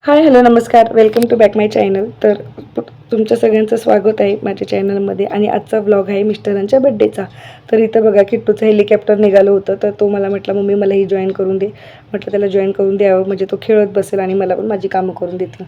हाय hello नमस्कार welcome to back my channel. तर तुमचं सगळ्यांचं स्वागत आहे माझ्या चॅनलमध्ये. आणि आजचा व्लॉग आहे मिस्टरांच्या बड्डेचा. तर इथं बघा किट्टूचं हेलिकॉप्टर निघालं होतं, तर तो मला म्हटला मम्मी मलाही जॉईन करून दे. म्हटलं त्याला जॉईन करून द्यावं म्हणजे तो खेळत बसेल आणि मला पण माझी कामं करून देतील.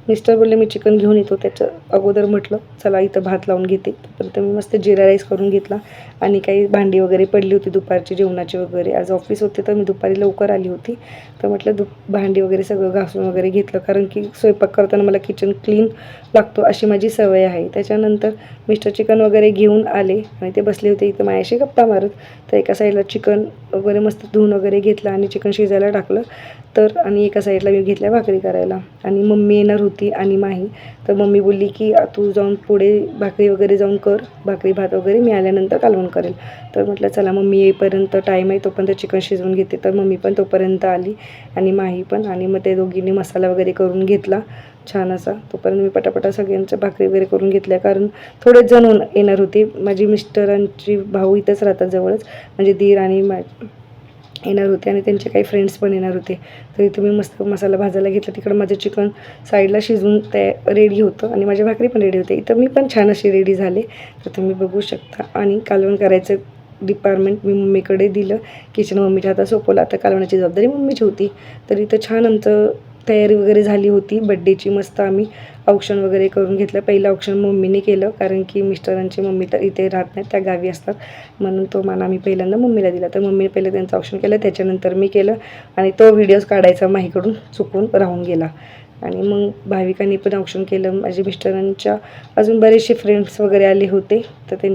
मिस्टर बोलले मी चिकन घेऊन येतो. त्याच्या अगोदर म्हटलं चला इथं भात लावून घेते. तोपर्यंत मी मस्त जिरा राईस करून घेतला. आणि काही भांडी वगैरे पडली होती दुपारची जेवणाची वगैरे, आज ऑफिस होते तर मी दुपारी लवकर आली होती. तर म्हटलं भांडी वगैरे सगळं घासून वगैरे घेतलं, कारण की स्वयंपाक करताना मला किचन क्लीन लागतो अशी माझी सवय आहे. त्याच्यानंतर मिस्टर चिकन वगैरे घेऊन आले आणि ते बसले होते इथं माझ्याशी गप्पा मारत. तर एका साईडला चिकन वगैरे मस्त धुवून वगैरे घेतलं आणि चिकन शिजायला टाकलं. तर आणि एका साईडला मी घेतल्या भाकरी करायला. आणि मम्मी येणार होती आणि माही. तर मम्मी बोलली की तू जाऊन पुढे भाकरी वगैरे जाऊन कर, भाकरी भात वगैरे मी आल्यानंतर कालवण करेल. तर म्हटलं चला मम्मी येईपर्यंत टाईम आहे तोपर्यंत चिकन शिजवून घेते. तर मम्मी पण तोपर्यंत आली आणि माही पण. आणि मग ते दोघींनी मसाला वगैरे करून घेतला छान असा. तोपर्यंत मी पटापटा सगळ्यांच्या भाकरी वगैरे करून घेतल्या, कारण थोडेच जण येणार होते. माझी मिस्टरांची भाऊ इथंच राहतात जवळच, म्हणजे दीर आणि येणार होते आणि त्यांचे काही फ्रेंड्स पण येणार होते. तर इथं मी मस्त मसाला भाजायला घेतला. तिकडं माझं चिकन साईडला शिजून ते रेडी होतं आणि माझ्या भाकरी पण रेडी होते. इथं मी पण छान अशी रेडी झाले, तर तुम्ही बघू शकता. आणि कालवण करायचं डिपार्टमेंट मी मम्मीकडे दिलं, किचन मम्मीच्या हातात सोपवलं. आता कालवणाची जबाबदारी मम्मीची होती. तर इथं छान आमचं तयारी वगैरे झाली होती बड्डेची. मस्त आम्ही औक्षण वगैरे करून घेतलं. पहिलं औक्षण मम्मीने केलं, कारण की मिस्टरांची मम्मी तर इथे राहत नाही, त्या गावी असतात, म्हणून तो मान आम्ही पहिल्यांदा मम्मीला दिला. तर मम्मीने पहिलं त्यांचं औक्षण केलं, त्याच्यानंतर मी केलं. आणि तो व्हिडिओज काढायचा माहीकडून चुकून राहून गेला. आणि मग भाविकांनी पण औक्षण केलं. माझे मिस्टरांच्या अजून बरेचसे फ्रेंड्स वगैरे आले होते, तर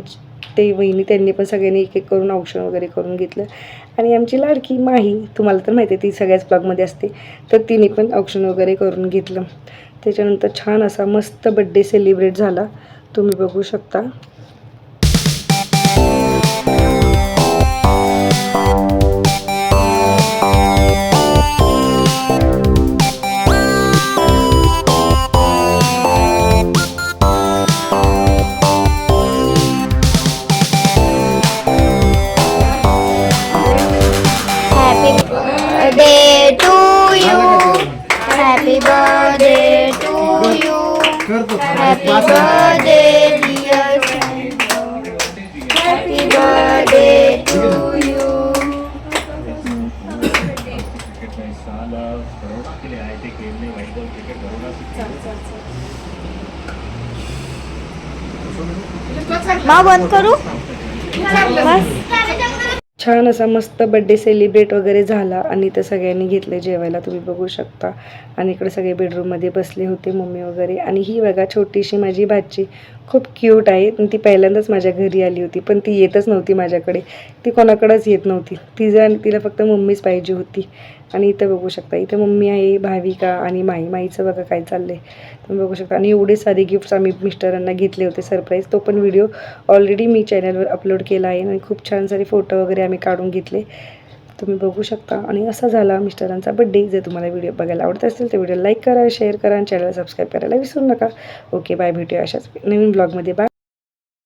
ते वहिनी त्यांनी पण सगळ्यांनी एक एक करून औक्षण वगैरे करून घेतलं. आणि आमची लाडकी माही, तुम्हाला तर माहिती आहे ती सगळ्याच ब्लॉगमध्ये असते, तर तिने पण औक्षण वगैरे करून घेतलं. त्याच्यानंतर छान असा मस्त बड्डे सेलिब्रेट झाला, तुम्ही बघू शकता. Birthday to you. Happy birthday to you. Happy birthday dear friend. Happy birthday to you. माँ बंद करू बस. छान असा मस्त बड्डे सेलिब्रेट वगैरे झाला आणि इथं सगळ्यांनी घेतले जेवायला, तुम्ही बघू शकता. आणि इकडे सगळे बेडरूममध्ये बसले होते मम्मी वगैरे. आणि ही बघा छोटीशी माझी भाची, खूप क्यूट आहे. ती पहिल्यांदाच माझ्या घरी आली होती, पण ती येतच नव्हती माझ्याकडे, ती कोणाकडेच येत नव्हती. तिला फक्त मम्मीच पाहिजे होती. आणि इथं बघू शकता, इथं मम्मी आहे, भाविका आणि माईचं बघा काय चाललंय तुम्ही बघू शकता. आणि एवढे सारे गिफ्ट्स आम्ही मिस्टरांना घेतले होते सरप्राईज. तो पण व्हिडिओ ऑलरेडी मी चॅनलवर अपलोड केला आहे. आणि खूप छान सारे फोटो वगैरे आम्ही काढून घेतले, तुम्ही बघू शकता. आणि असा झाला मिस्टरांचा बड्डे. जर तुम्हाला व्हिडिओ बघायला आवडत असेल तर व्हिडिओ लाईक करा, शेअर करा आणि चॅनल सबस्क्राईब करायला विसरू नका. ओके बाय, भेटूया अशाच नवीन ब्लॉगमध्ये. बाय.